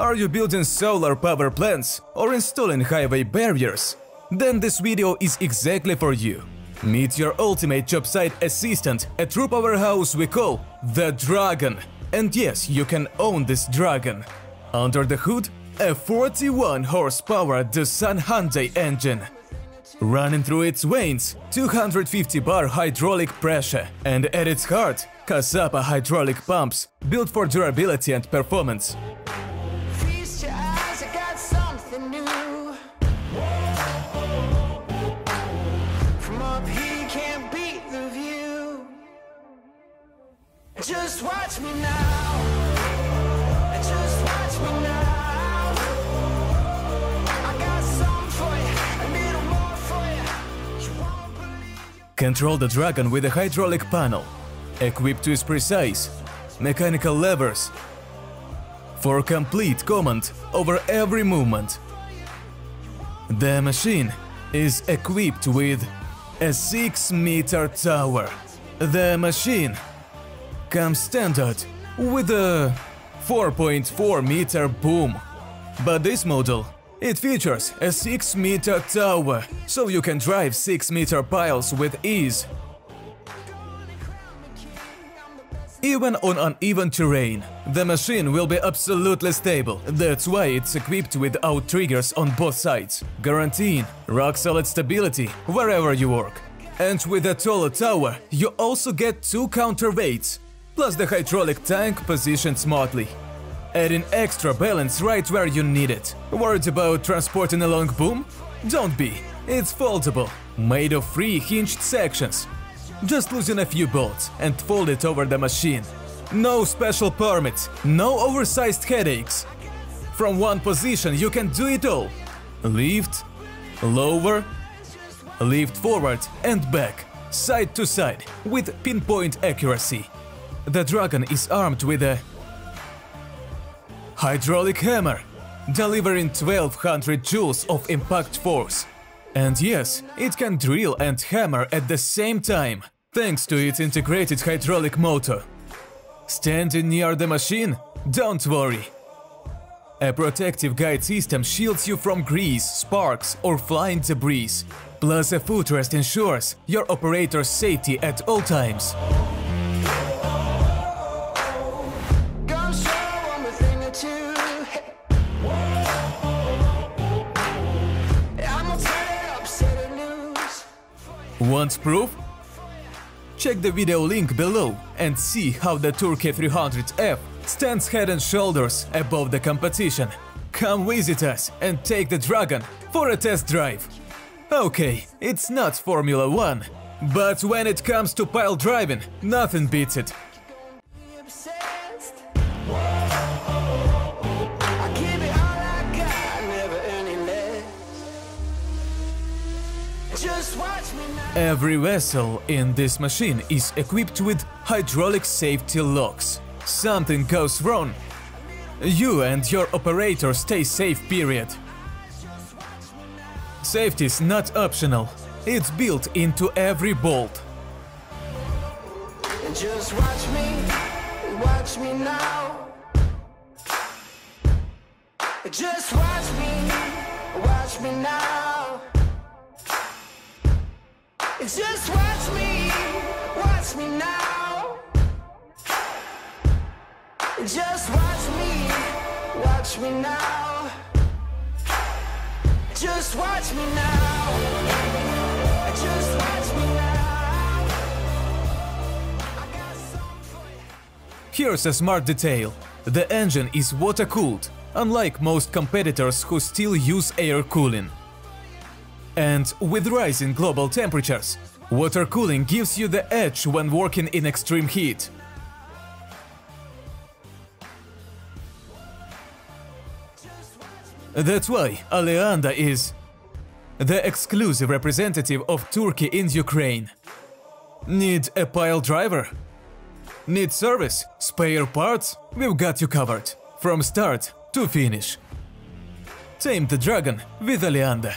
Are you building solar power plants or installing highway barriers? Then this video is exactly for you. Meet your ultimate job site assistant, a true powerhouse we call the Dragon. And yes, you can own this Dragon. Under the hood, a 41 horsepower Doosan Hyundai engine. Running through its veins, 250 bar hydraulic pressure, and at its heart, Kasapa hydraulic pumps, built for durability and performance. Feast your eyes, I got something new. From up here, you can't beat the view. Just watch me now. Just watch me now. I got something for you, a little more for you. You won't believe. Control the Dragon with a hydraulic panel, equipped with precise mechanical levers for complete command over every movement. The machine is equipped with a 6-meter tower. The machine comes standard with a 4.4-meter boom. But this model, it features a 6-meter tower, so you can drive 6-meter piles with ease. Even on uneven terrain, the machine will be absolutely stable. That's why it's equipped with outriggers on both sides, guaranteeing rock-solid stability wherever you work. And with a taller tower, you also get 2 counterweights, plus the hydraulic tank positioned smartly, adding extra balance right where you need it. Worried about transporting a long boom? Don't be. It's foldable, made of 3 hinged sections. Just loosen a few bolts and fold it over the machine. No special permits, no oversized headaches. From one position you can do it all. Lift, lower, lift forward and back, side to side, with pinpoint accuracy. The Dragon is armed with a hydraulic hammer, delivering 1200 joules of impact force. And yes, it can drill and hammer at the same time, thanks to its integrated hydraulic motor. Standing near the machine? Don't worry. A protective guide system shields you from grease, sparks or flying debris. Plus a footrest ensures your operator's safety at all times. Gonna show 'em a thing or two. I'ma turn it up, say the news. Want proof? Check the video link below and see how the TURCHI 300F stands head and shoulders above the competition. Come visit us and take the Dragon for a test drive. Okay, it's not Formula 1, but when it comes to pile driving, nothing beats it. Be obsessed. I give it all I got, never any less. Just watch me now. Every vessel in this machine is equipped with hydraulic safety locks. Something goes wrong, you and your operator stay safe, period. Safety is not optional, it's built into every bolt. And just watch me now. Just watch me now. Just watch me now. Just watch me now. Just watch me now. Just watch me now. I got something for you. Here's a smart detail. The engine is water-cooled, unlike most competitors who still use air cooling. And with rising global temperatures, water cooling gives you the edge when working in extreme heat. That's why ALEANDA is the exclusive representative of Turkey in Ukraine. Need a pile driver? Need service? Spare parts? We've got you covered, from start to finish. Tame the Dragon with ALEANDA.